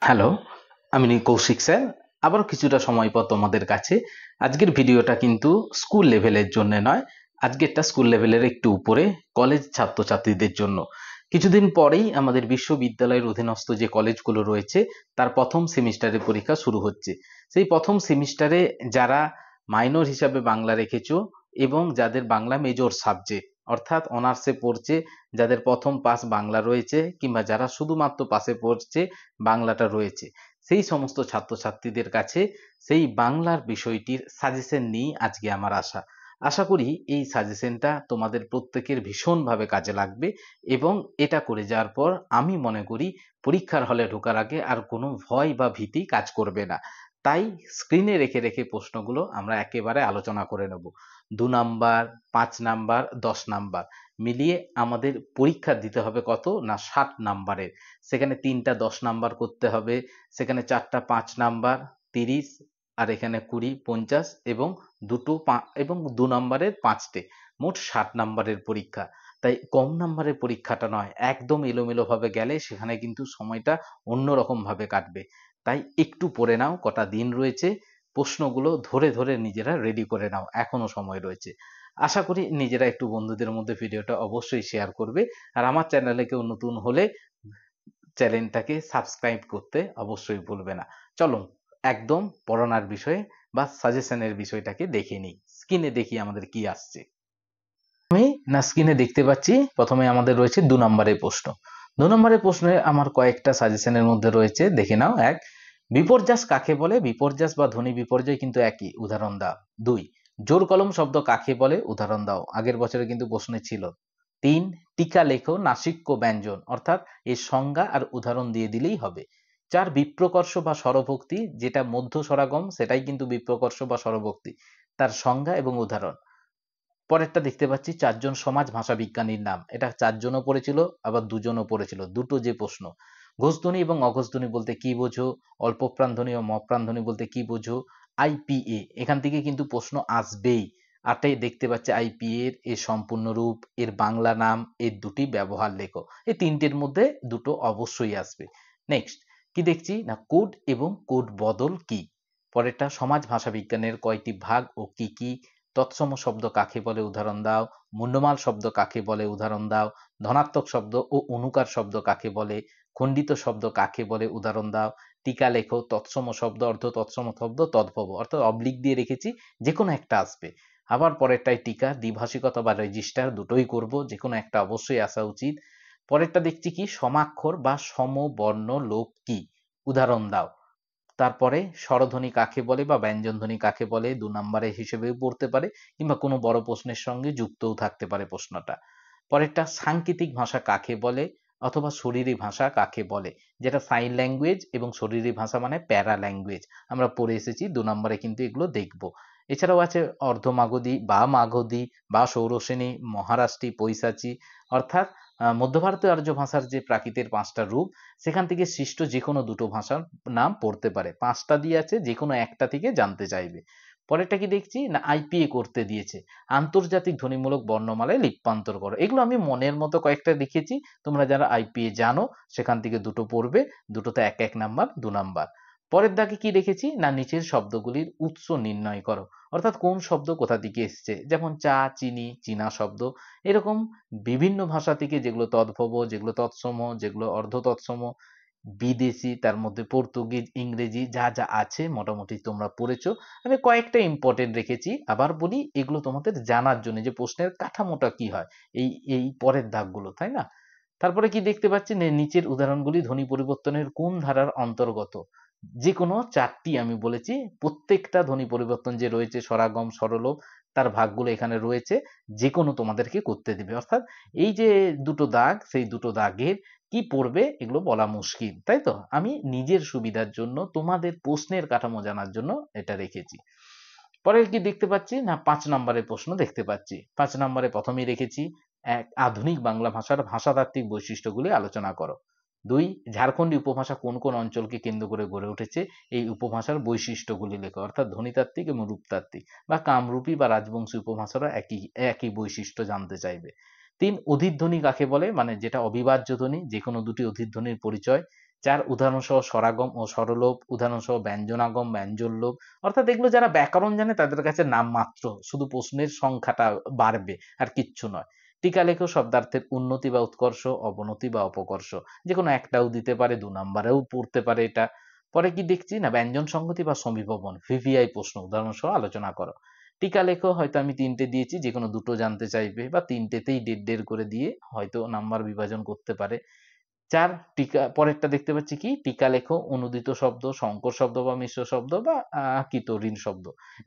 Hello, আমি Kaushik sir. আবারও কিছুটা সময় পর তোমাদের কাছে। আজকের ভিডিওটা কিন্তু স্কুল লেভেলের জন্য নয়, আজকেরটা স্কুল লেভেলের একটু উপরে, কলেজ ছাত্রছাত্রীদের জন্য। কিছুদিন পরেই আমাদের বিশ্ববিদ্যালয়ের অধীনস্থ যে কলেজগুলো রয়েছে তার প্রথম সেমিস্টারের পরীক্ষা শুরু হচ্ছে। সেই প্রথম সেমিস্টারে যারা মাইনর হিসাবে বাংলা রেখেছো এবং যাদের বাংলা মেজর সাবজেক্ট অর্থাৎ অনার্সে পড়ছে, যাদের প্রথম পাস বাংলা রয়েছে কিংবা যারা শুধুমাত্র পাসে পড়ছে বাংলাটা রয়েছে, সেই সমস্ত ছাত্রছাত্রীদের কাছে সেই বাংলার বিষয়টির সাজেশন নিয়ে আজকে আমার আশা। আশা করি এই সাজেশনটা তোমাদের প্রত্যেকের ভীষণভাবে কাজে লাগবে এবং এটা করে যাওয়ার পর আমি মনে করি পরীক্ষার হলে ঢোকার আগে আর কোনো ভয় বা ভীতি কাজ করবে না। তাই স্ক্রিনে রেখে রেখে প্রশ্নগুলো আমরা একেবারে আলোচনা করে নেব। 2 নাম্বার, 5 নাম্বার, 10 নাম্বার মিলিয়ে আমাদের পরীক্ষা দিতে হবে কত না 60 নাম্বারের। সেখানে 3টা 10 নাম্বার করতে হবে, সেখানে 4টা 5 নাম্বার 30, আর এখানে 20 50 এবং এবং 2 নাম্বারের 5টে, মোট 60 নাম্বারের পরীক্ষা। তাই কম নাম্বারের পরীক্ষাটা নয়, একদম এলোমেলো ভাবে গেলে সেখানে কিন্তু সময়টা অন্যরকম ভাবে কাটবে। তাই একটু পড়ে নাও, কটা দিন রয়েছে, প্রশ্নগুলো ধরে ধরে নিজেরা রেডি করে নাও, এখনো সময় রয়েছে। আশা করি নিজেরা একটু বন্ধুদের মধ্যে ভিডিওটা অবশ্যই শেয়ার করবে। আর আমার চ্যানেলে কেউ নতুন হলে চ্যানেলটাকে সাবস্ক্রাইব করতে অবশ্যই ভুলবে না। চলো একদম পড়ানোর বিষয়ে বা সাজেশনের বিষয়টাকে দেখে নিই। স্ক্রিনে দেখি আমাদের কি আসছে। আমি স্ক্রিনে দেখতে পাচ্ছি প্রথমে আমাদের রয়েছে 2 নম্বরের প্রশ্ন। 2 নম্বরের প্রশ্নে আমার কয়েকটা সাজেশনের মধ্যে রয়েছে, দেখে নাও। 1, বিপর্যাস কাকে বলে? বিপর্যাস বা ধ্বনি বিপর্যয় কিন্তু একই, উদাহরণ দাও। 2, জোর কলম শব্দ কাকে বলে? উদাহরণ দাও। আগের বছরে কিন্তু প্রশ্নে ছিল। 3, টিকা লেখো নাসিক্য ব্যঞ্জন, অর্থাৎ এর সংজ্ঞা আর উদাহরণ দিয়ে দিলেই হবে। 4, বিপ্রকর্ষ বা স্বরভক্তি, যেটা মধ্য স্বরাগম সেটাই কিন্তু বিপ্রকর্ষ বা স্বরভক্তি, তার সংজ্ঞা এবং উদাহরণ। পরেরটা দেখতে পাচ্ছি 4 জন সমাজ ভাষা বিজ্ঞানীর নাম। এটা 4জনও পড়েছিল, আবার 2জনও পড়েছিল, দুটো যে প্রশ্ন। ঘোষধ্বনি এবং অঘোষধ্বনি বলতে কি বোঝো? অল্প প্রাণধ্বনি ও মপ্রাণধ্বনি বলতে কি বোঝো? আইপিএ, এখান থেকে কিন্তু প্রশ্ন আসবেই। আটে দেখতে পাচ্ছি আইপিএ এর সম্পূর্ণ রূপ, এর বাংলা নাম, এর দুটি ব্যবহার লেখো। এই তিনটের মধ্যে দুটো অবশ্যই আসবে। নেক্সট কি দেখছি না, কোড এবং কোড বদল কি? পরেরটা সমাজ ভাষা বিজ্ঞানের কয়টি ভাগ ও কি কি? তৎসম শব্দ কাকে বলে? উদাহরণ দাও। মুন্ডমাল শব্দ কাকে বলে? উদাহরণ দাও। ধনাত্মক শব্দ ও অনুকার শব্দ কাকে বলে? খণ্ডিত শব্দ কাকে বলে? উদাহরণ দাও। টিকা লেখো, তৎসম শব্দ অর্থ তৎসম শব্দ তদ্ভব, অর্থাৎ অবলিক দিয়ে রেখেছি, যে কোনো একটা আসবে। আবার পরেরটাই টিকা, দ্বিভাষিকতা বা রেজিস্টার দুটোই করব, যে কোনো একটা অবশ্যই আসা উচিত। পরেরটা দেখছি কি, সমাক্ষর বা সমবর্ণ লোপ কি? উদাহরণ দাও। তারপরে স্বরধ্বনি কাকে বলে বা ব্যঞ্জনধ্বনি কাকে বলে? 2 নম্বরে হিসেবেও পড়তে পারে কিংবা কোনো বড় প্রশ্নের সঙ্গে যুক্তও থাকতে পারে প্রশ্নটা। পরেরটা সাংকেতিক ভাষা কাকে বলে অথবা শরীরী ভাষা কাকে বলে, যেটা সাইন ল্যাঙ্গুয়েজ এবং শরীরী ভাষা মানে প্যারা ল্যাঙ্গুয়েজ, আমরা পড়ে এসেছি। 2 নম্বরে কিন্তু এগুলো দেখব। এছাড়াও আছে অর্ধমাগধী বা মাগধী বা সৌরসেনী, মহারাষ্ট্রী, পৈশাচী, অর্থাৎ মধ্য ভারতীয় আর্য ভাষার যে প্রাকৃতের 5টা রূপ, সেখান থেকে সৃষ্ট যে কোনো দুটো ভাষার নাম পড়তে পারে। 5টা দিয়ে আছে, যে কোনো একটা থেকে জানতে চাইবে। পরেরটা কি দেখছি না, আইপিএ করতে দিয়েছে, আন্তর্জাতিক ধ্বনিমূলক বর্ণমালায় লিপ্যান্তর করো। এগুলো আমি মনের মতো কয়েকটা লিখেছি, তোমরা যারা আইপিএ জানো সেখান থেকে দুটো পড়বে, দুটোতে 1 1 নাম্বার, 2 নাম্বার। পরের দাগে কি রেখেছি না, নিচের শব্দগুলির উৎস নির্ণয় করো, অর্থাৎ কোন শব্দ কোথা থেকে এসছে, যেমন চা, চিনি, চীনা শব্দ। এরকম বিভিন্ন ভাষা থেকে যেগুলো তদ্ভব, যেগুলো তৎসম, যেগুলো অর্ধ তৎসম, বিদেশি, তার মধ্যে পর্তুগিজ, ইংরেজি যা যা আছে মোটামুটি তোমরা পড়েছো। আমি কয়েকটা ইম্পর্টেন্ট রেখেছি, আবার বলি এগুলো তোমাদের জানার জন্য যে প্রশ্নের কাঠামোটা কি হয়, এই এই পরের দাগগুলো, তাই না? তারপরে কি দেখতে পাচ্ছি, নিচের উদাহরণগুলি ধ্বনি পরিবর্তনের কোন ধারার অন্তর্গত? যে কোনো 4টি আমি বলেছি, প্রত্যেকটা ধ্বনি পরিবর্তন যে রয়েছে স্বরাগম, স্বরলোপ, তার ভাগগুলো এখানে রয়েছে, যে কোনো তোমাদেরকে করতে দিবে। অর্থাৎ এই যে দুটো দাগ, সেই দুটো দাগের কি পড়বে এগুলো বলা মুশকিল, তাই তো? আমি নিজের সুবিধার জন্য তোমাদের প্রশ্নের কাঠামো জানার জন্য এটা রেখেছি। পরে কি দেখতে পাচ্ছি না, 5 নম্বরের প্রশ্ন দেখতে পাচ্ছি। 5 নম্বরে প্রথমেই রেখেছি, 1, আধুনিক বাংলা ভাষার ভাষাতাত্ত্বিক বৈশিষ্ট্যগুলি আলোচনা করো। 2, ঝাড়খণ্ডী উপভাষা কোন কোন অঞ্চলকে কেন্দ্র করে গড়ে উঠেছে? এই উপভাষার বৈশিষ্ট্যগুলি লেখো, অর্থাৎ ধ্বনিতাত্ত্বিক এবং রূপতাত্ত্বিক, বা কামরূপী বা রাজবংশী উপভাষারও একই একই বৈশিষ্ট্য জানতে চাইবে। 3, অধিধ্বনি কাকে বলে? মানে যেটা অবিভাজ্য ধ্বনি, যে কোনো দুটি অধিধ্বনির পরিচয়। 4 উদাহরণ সহ স্বরাগম ও স্বরলোপ, উদাহরণ সহ ব্যঞ্জনাগম, ব্যঞ্জনলোপ। অর্থাৎ এগুলো যারা ব্যাকরণ জানে তাদের কাছে নাম মাত্র, শুধু প্রশ্নের সংখ্যাটা বাড়বে আর কিচ্ছু নয়। টিকা লেখো শব্দার্থের উন্নতি বা উৎকর্ষ, অবনতি বা অপকর্ষ, যে কোনো একটাও দিতে পারে, 2 নাম্বারেও পড়তে পারে এটা। পরে কি দেখছি না, ব্যঞ্জন সংহতি বা সমীভবন, ভিভিআই প্রশ্ন, উদাহরণ সহ আলোচনা করো। টিকা লেখো, হয়তো আমি 3টে দিয়েছি, যে কোনো 2টো জানতে চাইবে বা 3টেতেই 1.5 করে দিয়ে হয়তো নাম্বার বিভাজন করতে পারে। 4 টিকা, পরেরটা দেখতে পাচ্ছি কি, টিকা লেখো অনুদিত শব্দ, সংকর শব্দ বা মিশ্র শব্দ বা কিতঋণ শব্দ।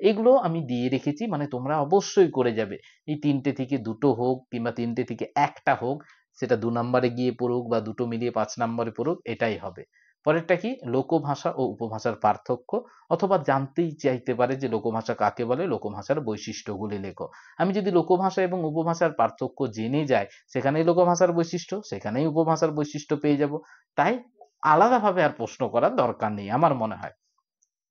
এগুলো আমি দিয়ে রেখেছি, মানে তোমরা অবশ্যই করে যাবে। এই 3টে থেকে 2টো হোক কিংবা 3টে থেকে একটা হোক, সেটা 2 নাম্বারে গিয়ে পড়ুক বা 2টো মিলিয়ে 5 নাম্বারে পড়ুক, এটাই হবে। পরেরটা কি, লোকভাষা ও উপভাষার পার্থক্য, অথবা জানতেই চাইতে পারে যে লোকভাষা কাকে বলে, লোকভাষার বৈশিষ্ট্যগুলি লেখো। আমি যদি লোকভাষা এবং উপভাষার পার্থক্য জেনে যাই, সেখানেই লোকভাষার বৈশিষ্ট্য, সেখানেই উপভাষার বৈশিষ্ট্য পেয়ে যাব। তাই আলাদাভাবে আর প্রশ্ন করার দরকার নেই আমার মনে হয়।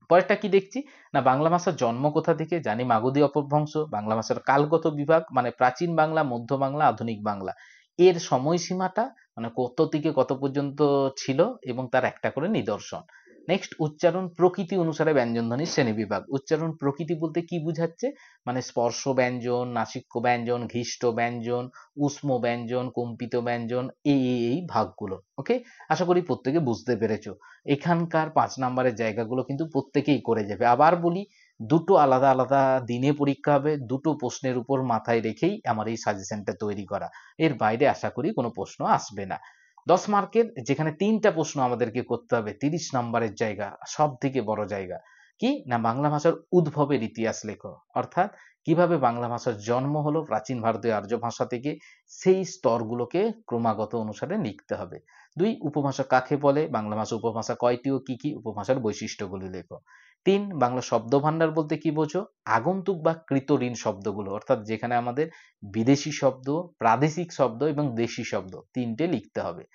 পরেরটা কি দেখছি না, বাংলা ভাষার জন্ম কোথা থেকে, জানি মাগধী অপভ্রংশ। বাংলা ভাষার কালগত বিভাগ, মানে প্রাচীন বাংলা, মধ্য বাংলা, আধুনিক বাংলা, এর সময়সীমাটা, মানে কত থেকে কত পর্যন্ত ছিল এবং তার একটা করে নিদর্শন। নেক্সট, উচ্চারণ প্রকৃতি অনুসারে ব্যঞ্জনধ্বনির শ্রেণীবিভাগ। উচ্চারণ প্রকৃতি বলতে কি বুঝাচ্ছে, মানে স্পর্শ ব্যঞ্জন, নাসিক্য ব্যঞ্জন, ঘিষ্ট ব্যঞ্জন, উষ্ম ব্যঞ্জন, কম্পিত ব্যঞ্জন, এই ভাগগুলো। ওকে, আশা করি প্রত্যেকে বুঝতে পেরেছো। এখানকার 5 নাম্বারের জায়গাগুলো কিন্তু প্রত্যেকেই করে যাবে। আবার বলি, 2টো আলাদা আলাদা দিনে পরীক্ষা হবে, 2টো প্রশ্নের উপর মাথায় রেখেই আমার এই সাজেশনটা তৈরি করা। এর বাইরে আশা করি কোনো প্রশ্ন আসবে না। 10 মার্কের, যেখানে 3টা প্রশ্ন আমাদেরকে করতে হবে, 30 নাম্বারের জায়গা, সব থেকে বড় জায়গা। কি না, বাংলা ভাষার উদ্ভবের ইতিহাস লেখো। অর্থাৎ কিভাবে বাংলা ভাষার জন্ম হলো প্রাচীন ভারতীয় আর্য ভাষা থেকে, সেই স্তরগুলোকে ক্রমাগত অনুসারে লিখতে হবে। 2, উপভাষা কাকে বলে, বাংলা ভাষা উপভাষা কয়টি ও কি কি, উপভাষার বৈশিষ্ট্যগুলি লেখো। 3, বাংলা শব্দ ভান্ডার বলতে কি বোঝো, আগন্তুক বা কৃতঋণ শব্দগুলো, অর্থাৎ যেখানে আমাদের বিদেশি শব্দ, প্রাদেশিক শব্দ এবং দেশি শব্দ 3টে লিখতে হবে।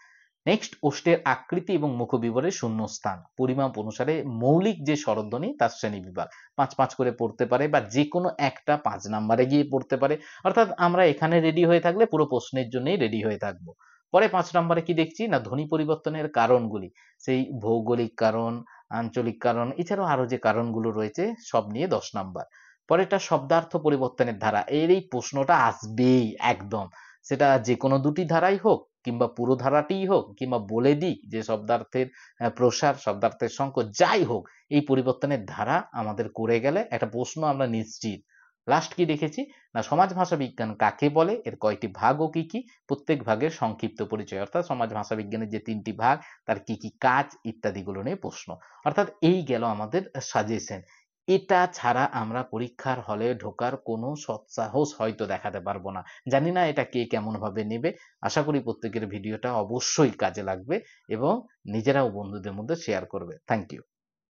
নেক্সট, ওষ্ঠের আকৃতি এবং মুখবিবরের শূন্যস্থান, পরিমাপ অনুসারে মৌলিক যে স্বরধ্বনি তার শ্রেণীবিভাগ। 5 করে পড়তে পারে বা যে কোনো একটা 5 নাম্বারে গিয়ে পড়তে পারে। অর্থাৎ আমরা এখানে রেডি হয়ে থাকলে পুরো প্রশ্নের জন্যই রেডি হয়ে থাকবো। পরে 5 নাম্বারে কি দেখছি না, ধ্বনি পরিবর্তনের কারণগুলি, সেই ভৌগোলিক কারণ, আঞ্চলিক কারণ, এছাড়াও আরো যে কারণগুলো রয়েছে সব নিয়ে 10 নাম্বার। পরেরটা শব্দার্থ পরিবর্তনের ধারা, এর এই প্রশ্নটা আসবেই একদম, সেটা যে কোনো 2টি ধারাই হোক কিংবা পুরো ধারাটিই হোক, কিংবা বলে দিই যে শব্দার্থের প্রসার, শব্দার্থের সংকট, যাই হোক, এই পরিবর্তনের ধারা আমাদের করে গেলে একটা প্রশ্ন আমরা নিশ্চিত। লাস্ট কি দেখেছি না, সমাজ ভাষা বিজ্ঞান কাকে বলে, এর কয়টি ভাগ ও কি কি, প্রত্যেক ভাগের সংক্ষিপ্ত পরিচয়, অর্থাৎ সমাজ ভাষা বিজ্ঞানের যে 3টি ভাগ, তার কি কি কাজ ইত্যাদিগুলো নিয়ে প্রশ্ন। অর্থাৎ এই গেল আমাদের সাজেশন। এটা ছাড়া আমরা পরীক্ষার হলে ঢোকার কোনো সৎসাহস হয়তো দেখাতে পারবো না। জানি না এটা কে কেমন ভাবে নেবে। আশা করি প্রত্যেকের ভিডিওটা অবশ্যই কাজে লাগবে এবং নিজেরাও বন্ধুদের মধ্যে শেয়ার করবে। Thank you.